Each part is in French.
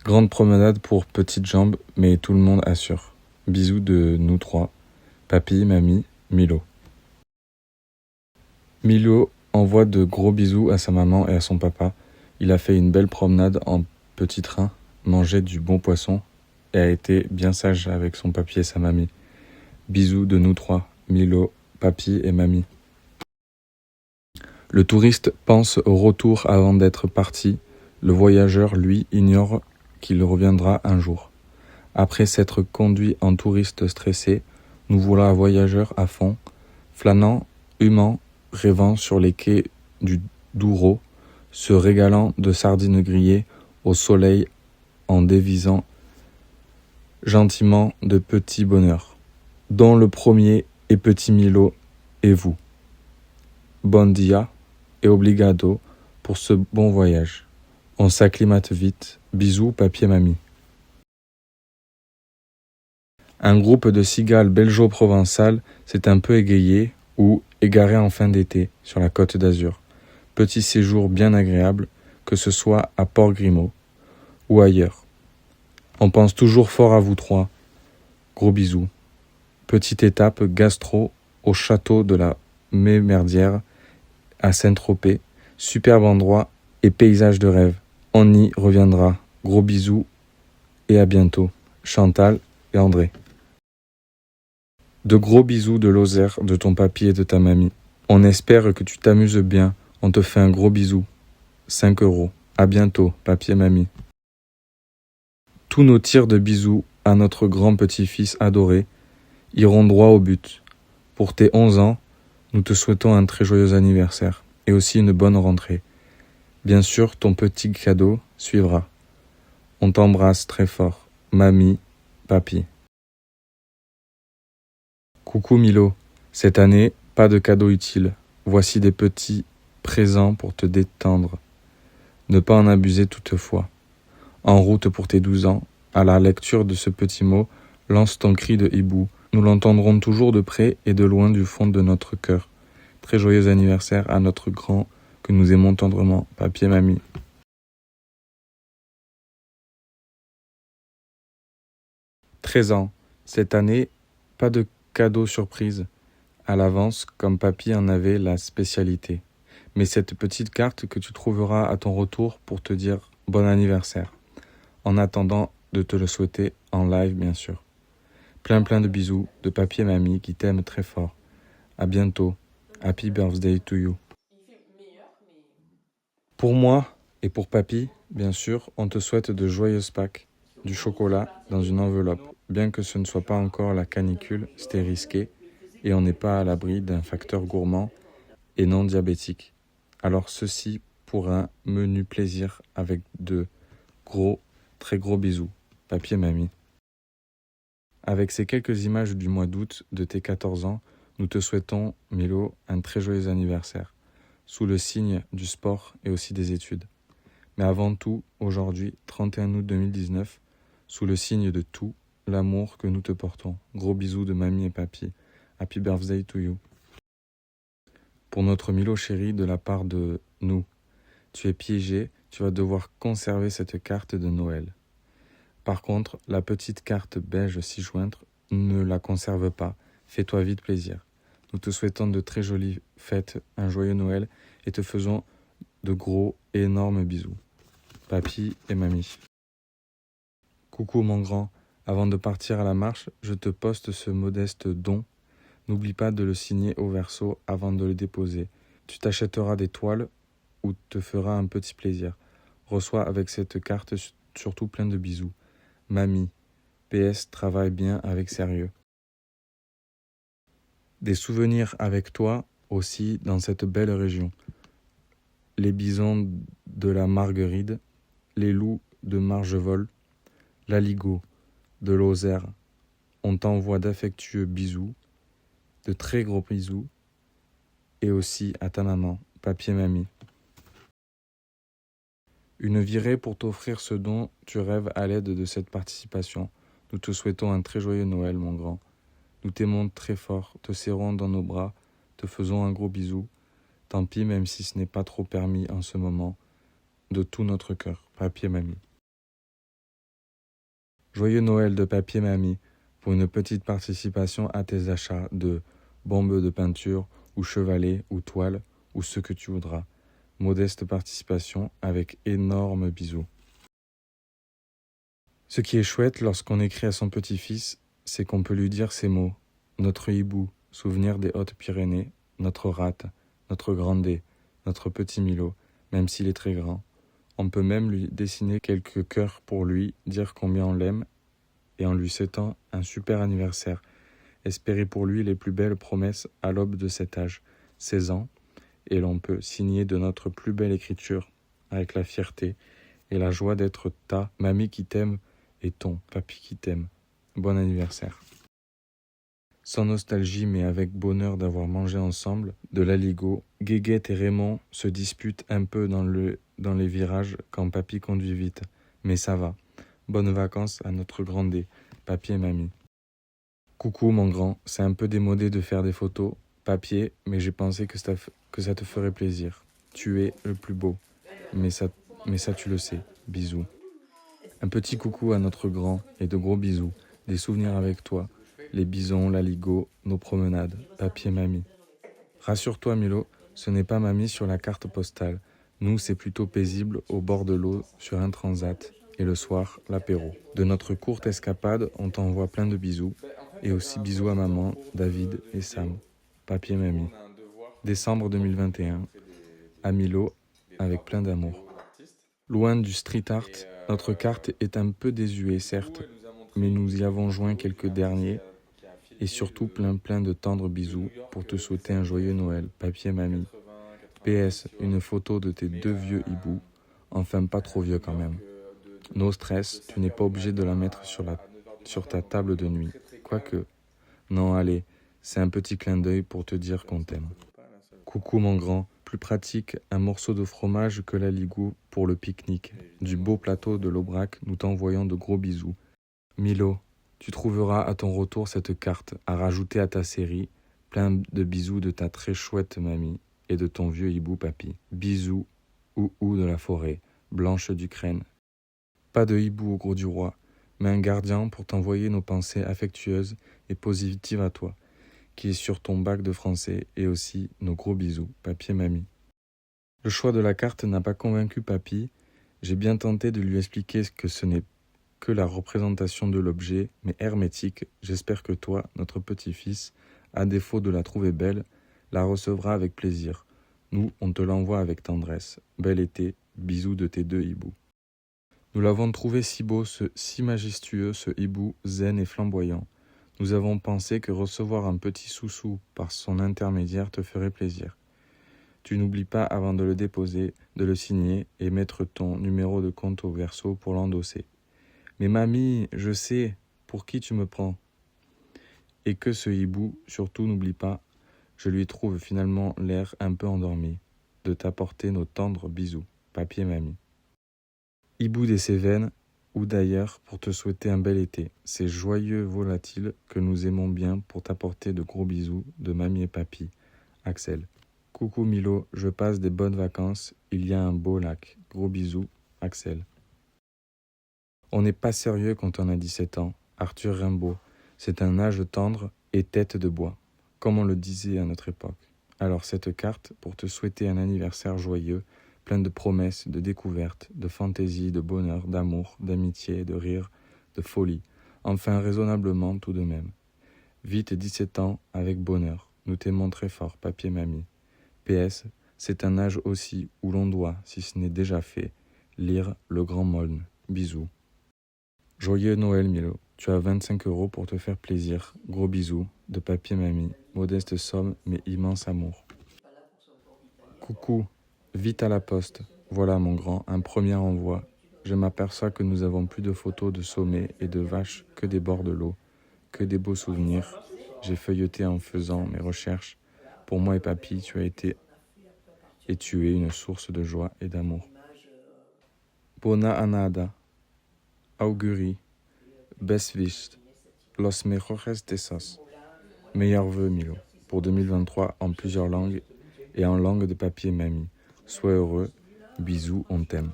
Grande promenade pour petites jambes, mais tout le monde assure. Bisous de nous trois, papy, mamie, Milo. Milo envoie de gros bisous à sa maman et à son papa. Il a fait une belle promenade en petit train, mangé du bon poisson et a été bien sage avec son papy et sa mamie. Bisous de nous trois, Milo, papy et mamie. Le touriste pense au retour avant d'être parti. Le voyageur, lui, ignore qu'il reviendra un jour. Après s'être conduit en touriste stressé, nous voilà voyageurs à fond, flânant, humant, rêvant sur les quais du Douro, se régalant de sardines grillées au soleil en dévisant gentiment de petits bonheurs, dont le premier est petit Milo et vous. Bon dia et obrigado pour ce bon voyage. On s'acclimate vite. Bisous, papy et mamie. Un groupe de cigales belgeo-provençales s'est un peu égayé ou égaré en fin d'été sur la côte d'Azur. Petit séjour bien agréable, que ce soit à Port-Grimaud ou ailleurs. On pense toujours fort à vous trois. Gros bisous. Petite étape gastro au château de la Mémerdière à Saint-Tropez. Superbe endroit et paysage de rêve. On y reviendra. Gros bisous et à bientôt. Chantal et André. De gros bisous de Lozère, de ton papy et de ta mamie. On espère que tu t'amuses bien. On te fait un gros bisou. 5 €. À bientôt, papy et mamie. Tous nos tirs de bisous à notre grand petit-fils adoré iront droit au but. Pour tes 11 ans, nous te souhaitons un très joyeux anniversaire et aussi une bonne rentrée. Bien sûr, ton petit cadeau suivra. On t'embrasse très fort. Mamie, papy. Coucou Milo, cette année, pas de cadeaux utiles. Voici des petits présents pour te détendre. Ne pas en abuser toutefois. En route pour tes 12 ans, à la lecture de ce petit mot, lance ton cri de hibou. Nous l'entendrons toujours de près et de loin du fond de notre cœur. Très joyeux anniversaire à notre grand que nous aimons tendrement, papy et mamie. « 13 ans. Cette année, pas de cadeau surprise à l'avance comme papy en avait la spécialité. Mais cette petite carte que tu trouveras à ton retour pour te dire bon anniversaire. En attendant de te le souhaiter en live bien sûr. Plein de bisous de papy et mamie qui t'aiment très fort. À bientôt. Happy birthday to you. Pour moi et pour papy, bien sûr, on te souhaite de joyeuses Pâques, du chocolat dans une enveloppe. Bien que ce ne soit pas encore la canicule, c'était risqué et on n'est pas à l'abri d'un facteur gourmand et non diabétique. Alors ceci pour un menu plaisir avec de gros, très gros bisous, papy et mamie. Avec ces quelques images du mois d'août de tes 14 ans, nous te souhaitons, Milo, un très joyeux anniversaire, sous le signe du sport et aussi des études. Mais avant tout, aujourd'hui, 31 août 2019, sous le signe de tout, l'amour que nous te portons. Gros bisous de mamie et papy. Happy birthday to you. Pour notre Milo chéri, de la part de nous, tu es piégé, tu vas devoir conserver cette carte de Noël. Par contre, la petite carte beige ci-jointe, ne la conserve pas. Fais-toi vite plaisir. Nous te souhaitons de très jolies fêtes, un joyeux Noël et te faisons de gros, énormes bisous. Papy et mamie. Coucou mon grand, avant de partir à la marche, je te poste ce modeste don. N'oublie pas de le signer au verso avant de le déposer. Tu t'achèteras des toiles ou te feras un petit plaisir. Reçois avec cette carte surtout plein de bisous. Mamie, PS travaille bien avec sérieux. Des souvenirs avec toi aussi dans cette belle région. Les bisons de la Marguerite, les loups de Margevol, l'aligot de Lozère. On t'envoie d'affectueux bisous, de très gros bisous, et aussi à ta maman, papy et mamie. Une virée pour t'offrir ce dont tu rêves à l'aide de cette participation. Nous te souhaitons un très joyeux Noël, mon grand. Nous t'aimons très fort, te serrons dans nos bras, te faisons un gros bisou. Tant pis, même si ce n'est pas trop permis en ce moment, de tout notre cœur, papy et mamie. Joyeux Noël de papier mamie pour une petite participation à tes achats de bombes de peinture ou chevalet ou toile ou ce que tu voudras. Modeste participation avec énorme bisous. Ce qui est chouette lorsqu'on écrit à son petit-fils, c'est qu'on peut lui dire ces mots. Notre hibou, souvenir des Hautes-Pyrénées, notre rate, notre grandé, notre petit Milo, même s'il est très grand. On peut même lui dessiner quelques cœurs pour lui, dire combien on l'aime et en lui souhaitant un super anniversaire. Espérer pour lui les plus belles promesses à l'aube de cet âge, 16 ans, et l'on peut signer de notre plus belle écriture avec la fierté et la joie d'être ta mamie qui t'aime et ton papy qui t'aime. Bon anniversaire. Sans nostalgie mais avec bonheur d'avoir mangé ensemble de l'aligot, Guéguette et Raymond se disputent un peu dans les virages quand papy conduit vite. Mais ça va. Bonnes vacances à notre grandé, papy et mamie. Coucou mon grand, c'est un peu démodé de faire des photos, papier, mais j'ai pensé que ça te ferait plaisir. Tu es le plus beau. Mais ça tu le sais. Bisous. Un petit coucou à notre grand et de gros bisous. Des souvenirs avec toi. Les bisons, l'aligot, nos promenades. Papier mamie. Rassure-toi Milo, ce n'est pas mamie sur la carte postale. Nous, c'est plutôt paisible au bord de l'eau sur un transat. Et le soir, l'apéro. De notre courte escapade, on t'envoie plein de bisous. Et aussi bisous à maman, David et Sam. Papier mamie. Décembre 2021. À Milo, avec plein d'amour. Loin du street art, notre carte est un peu désuée certes, mais nous y avons joint quelques derniers et surtout plein de tendres bisous pour te souhaiter un joyeux Noël, papier mamie. PS, une photo de tes deux vieux hiboux, enfin pas trop vieux quand même. No stress, tu n'es pas obligé de la mettre sur ta table de nuit. Quoique, non allez, c'est un petit clin d'œil pour te dire qu'on t'aime. Coucou mon grand, plus pratique, un morceau de fromage que l'aligot pour le pique-nique. Du beau plateau de l'Aubrac, nous t'envoyons de gros bisous. Milo, tu trouveras à ton retour cette carte à rajouter à ta série. Plein de bisous de ta très chouette mamie et de ton vieux hibou papy. Bisous, ou de la forêt, Blanche d'Ukraine. Pas de hibou au gros du roi, mais un gardien pour t'envoyer nos pensées affectueuses et positives à toi, qui est sur ton bac de français, et aussi nos gros bisous, papier mamie. Le choix de la carte n'a pas convaincu papy. J'ai bien tenté de lui expliquer que ce n'est que la représentation de l'objet, mais hermétique. J'espère que toi, notre petit-fils, à défaut de la trouver belle, la recevra avec plaisir. Nous, on te l'envoie avec tendresse. Bel été, bisous de tes deux hiboux. Nous l'avons trouvé si beau, si majestueux, ce hibou zen et flamboyant. Nous avons pensé que recevoir un petit sous-sous par son intermédiaire te ferait plaisir. Tu n'oublies pas avant de le déposer, de le signer et mettre ton numéro de compte au verso pour l'endosser. Mais mamie, je sais pour qui tu me prends. Et que ce hibou, surtout n'oublie pas, je lui trouve finalement l'air un peu endormi, de t'apporter nos tendres bisous, papier mamie. Hibou des Cévennes, ou d'ailleurs pour te souhaiter un bel été, ces joyeux volatiles que nous aimons bien pour t'apporter de gros bisous de mamie et papy, Axel. Coucou Milo, je passe des bonnes vacances, il y a un beau lac, gros bisous, Axel. On n'est pas sérieux quand on a 17 ans, Arthur Rimbaud, c'est un âge tendre et tête de bois, comme on le disait à notre époque. Alors cette carte, pour te souhaiter un anniversaire joyeux, plein de promesses, de découvertes, de fantaisie, de bonheur, d'amour, d'amitié, de rire, de folie, enfin raisonnablement tout de même. Vite 17 ans avec bonheur, nous t'aimons très fort, papier mamie. PS, c'est un âge aussi où l'on doit, si ce n'est déjà fait, lire Le Grand Molne. Bisous. Joyeux Noël Milo, tu as 25 € pour te faire plaisir. Gros bisous, de papier mamie, modeste somme mais immense amour. Coucou, vite à la poste. Voilà mon grand, un premier envoi. Je m'aperçois que nous avons plus de photos de sommets et de vaches que des bords de l'eau, que des beaux souvenirs. J'ai feuilleté en faisant mes recherches. Pour moi et papy, tu as été et tu es une source de joie et d'amour. Bona Anada, Auguri, Beswicht, Los Mejores Deseos. Meilleurs vœux Milo, pour 2023 en plusieurs langues et en langue de papier mamie. Sois heureux, bisous, on t'aime.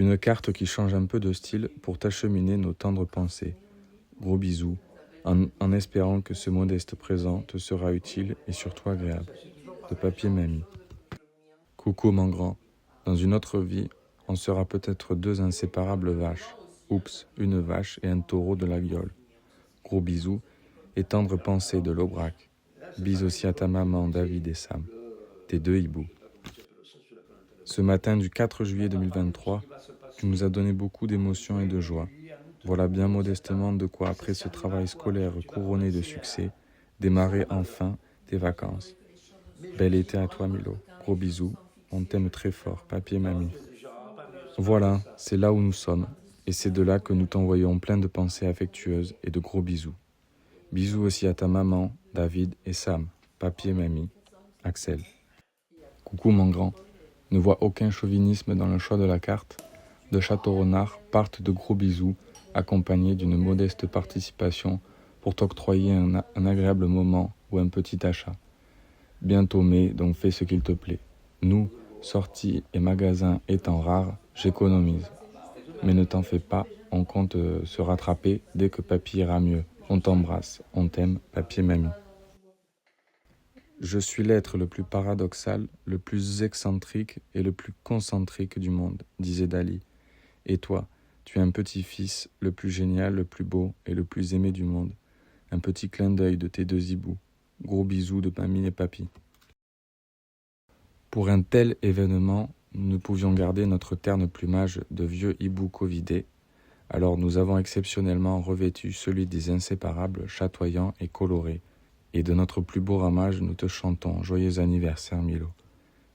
Une carte qui change un peu de style pour t'acheminer nos tendres pensées. Gros bisous, en espérant que ce modeste présent te sera utile et surtout agréable. De papier mamie. Coucou mon grand, dans une autre vie, on sera peut-être deux inséparables vaches. Oups, une vache et un taureau de la Guiole. Gros bisous et tendre pensée de l'Aubrac. Bis aussi à ta maman, David et Sam, tes deux hiboux. Ce matin du 4 juillet 2023, tu nous as donné beaucoup d'émotions et de joie. Voilà bien modestement de quoi, après ce travail scolaire couronné de succès, démarrer enfin tes vacances. Bel été à toi, Milo. Gros bisous. On t'aime très fort, papier mamie. Voilà, c'est là où nous sommes. Et c'est de là que nous t'envoyons plein de pensées affectueuses et de gros bisous. Bisous aussi à ta maman, David et Sam, papier mamie, Axel. Coucou mon grand. Ne vois aucun chauvinisme dans le choix de la carte. De Château-Renard partent de gros bisous, accompagnés d'une modeste participation pour t'octroyer un agréable moment ou un petit achat. Bientôt mai, donc fais ce qu'il te plaît. Nous, sorties et magasins étant rares, j'économise. Mais ne t'en fais pas, on compte se rattraper dès que papy ira mieux. On t'embrasse, on t'aime, papier mamie. Je suis l'être le plus paradoxal, le plus excentrique et le plus concentrique du monde, disait Dali. Et toi, tu es un petit-fils, le plus génial, le plus beau et le plus aimé du monde. Un petit clin d'œil de tes deux hiboux. Gros bisous de mamie et papy. Pour un tel événement, nous ne pouvions garder notre terne plumage de vieux hibou covidés, alors nous avons exceptionnellement revêtu celui des inséparables, chatoyants et colorés, et de notre plus beau ramage nous te chantons joyeux anniversaire Milo.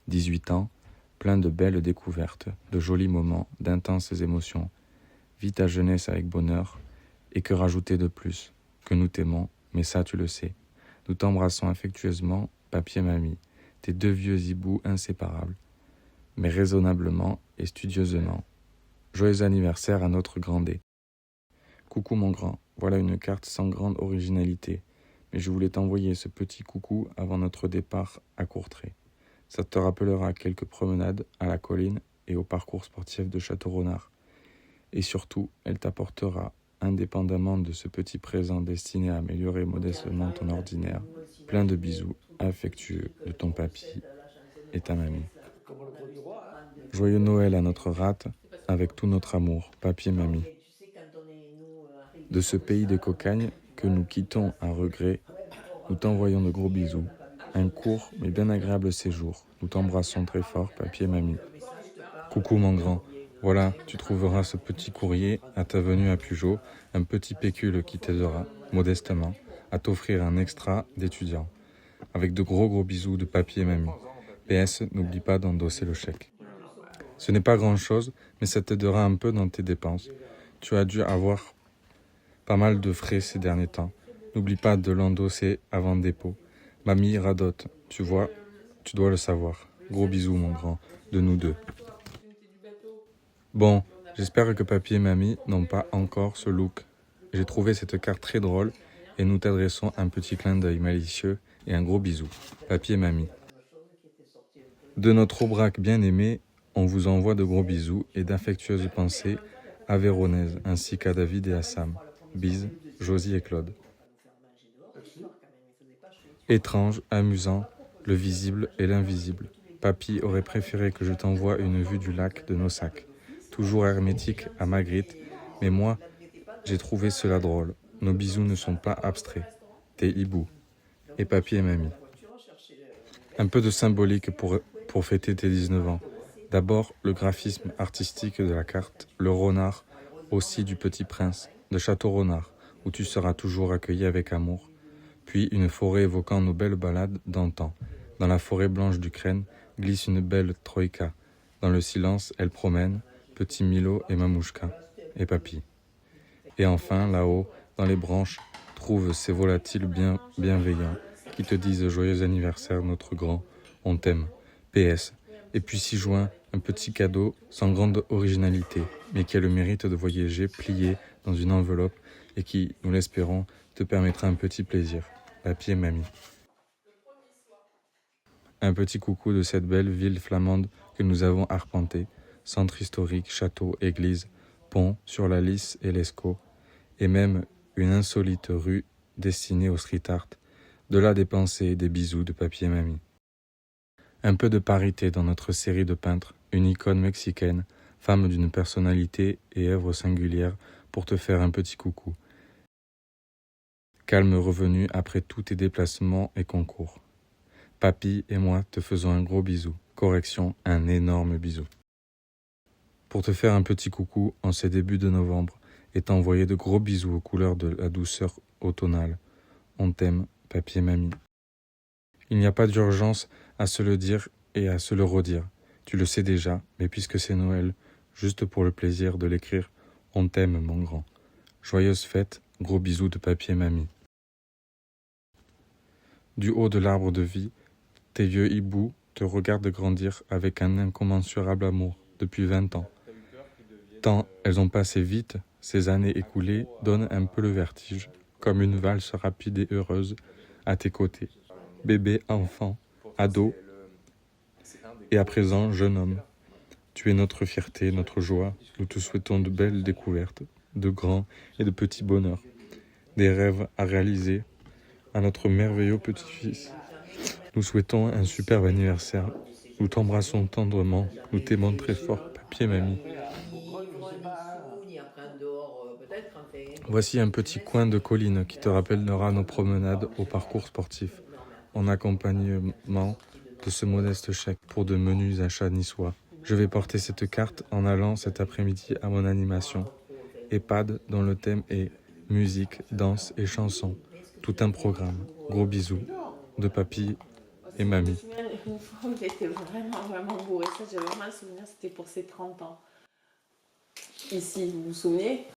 18 ans, plein de belles découvertes, de jolis moments, d'intenses émotions. Vis ta jeunesse avec bonheur, et que rajouter de plus, que nous t'aimons, mais ça tu le sais. Nous t'embrassons affectueusement, papier mamie, tes deux vieux hiboux inséparables, mais raisonnablement et studieusement. Joyeux anniversaire à notre Grandet. Coucou mon grand, voilà une carte sans grande originalité, mais je voulais t'envoyer ce petit coucou avant notre départ à Courtrai. Ça te rappellera quelques promenades à la colline et au parcours sportif de Château-Renard. Et surtout, elle t'apportera, indépendamment de ce petit présent destiné à améliorer modestement ton ordinaire, plein de bisous affectueux de ton papy et ta mamie. Joyeux Noël à notre rate, avec tout notre amour, papier mamie. De ce pays de cocagne que nous quittons à regret, nous t'envoyons de gros bisous. Un court mais bien agréable séjour. Nous t'embrassons très fort, papier mamie. Coucou mon grand. Voilà, tu trouveras ce petit courrier à ta venue à Pugeot, un petit pécule qui t'aidera, modestement, à t'offrir un extra d'étudiant. Avec de gros bisous de papier mamie. PS, n'oublie pas d'endosser le chèque. Ce n'est pas grand-chose, mais ça t'aidera un peu dans tes dépenses. Tu as dû avoir pas mal de frais ces derniers temps. N'oublie pas de l'endosser avant dépôt. Mamie radote, tu vois, tu dois le savoir. Gros bisous mon grand, de nous deux. Bon, j'espère que papy et mamie n'ont pas encore ce look. J'ai trouvé cette carte très drôle et nous t'adressons un petit clin d'œil malicieux et un gros bisou. Papy et mamie. De notre Aubrac bien-aimé, on vous envoie de gros bisous et d'affectueuses pensées à Véronèse ainsi qu'à David et à Sam. Bise, Josie et Claude. Étrange, amusant, le visible et l'invisible. Papy aurait préféré que je t'envoie une vue du lac de Nossac, toujours hermétique à Magritte, mais moi, j'ai trouvé cela drôle. Nos bisous ne sont pas abstraits. Tes hiboux. Et papy et mamie. Un peu de symbolique pour fêter tes 19 ans. D'abord, le graphisme artistique de la carte, le renard, aussi du Petit Prince, de Château-Renard, où tu seras toujours accueilli avec amour. Puis une forêt évoquant nos belles balades d'antan. Dans la forêt blanche d'Ukraine glisse une belle troïka. Dans le silence, elle promène, petit Milo et Mamouchka, et papy. Et enfin, là-haut, dans les branches, trouve ces volatiles bienveillants qui te disent joyeux anniversaire notre grand, on t'aime. PS. Et puis 6 juin, un petit cadeau sans grande originalité, mais qui a le mérite de voyager plié dans une enveloppe et qui, nous l'espérons, te permettra un petit plaisir. Papy et mamie. Un petit coucou de cette belle ville flamande que nous avons arpentée, centre historique, château, église, pont sur la Lys et l'Escaut, et même une insolite rue destinée au street art, de là des pensées et des bisous de papy et mamie. Un peu de parité dans notre série de peintres, une icône mexicaine, femme d'une personnalité et œuvre singulière pour te faire un petit coucou. Calme revenu après tous tes déplacements et concours. Papy et moi te faisons un gros bisou. Correction, un énorme bisou. Pour te faire un petit coucou en ces débuts de novembre et t'envoyer de gros bisous aux couleurs de la douceur automnale. On t'aime, papy et mamie. Il n'y a pas d'urgence à se le dire et à se le redire. Tu le sais déjà, mais puisque c'est Noël, juste pour le plaisir de l'écrire, on t'aime, mon grand. Joyeuse fête, gros bisous de papy et mamie. Du haut de l'arbre de vie, tes vieux hiboux te regardent grandir avec un incommensurable amour depuis 20 ans. Tant elles ont passé vite, ces années écoulées donnent un peu le vertige, comme une valse rapide et heureuse à tes côtés. Bébé, enfant, ado, et à présent jeune homme. Tu es notre fierté, notre joie. Nous te souhaitons de belles découvertes, de grands et de petits bonheurs, des rêves à réaliser à notre merveilleux petit-fils. Nous souhaitons un superbe anniversaire. Nous t'embrassons tendrement. Nous t'aimons très fort, papy et mamie. Voici un petit coin de colline qui te rappellera nos promenades au parcours sportif, en accompagnement de ce modeste chèque pour de menus achats niçois. Je vais porter cette carte en allant cet après-midi à mon animation. EHPAD dont le thème est musique, danse et chansons. Tout un programme. Gros bisous de papy et mamie. Une fois où il était vraiment bourré, ça j'ai vraiment le souvenir, c'était pour ses 30 ans. Ici, vous vous souvenez?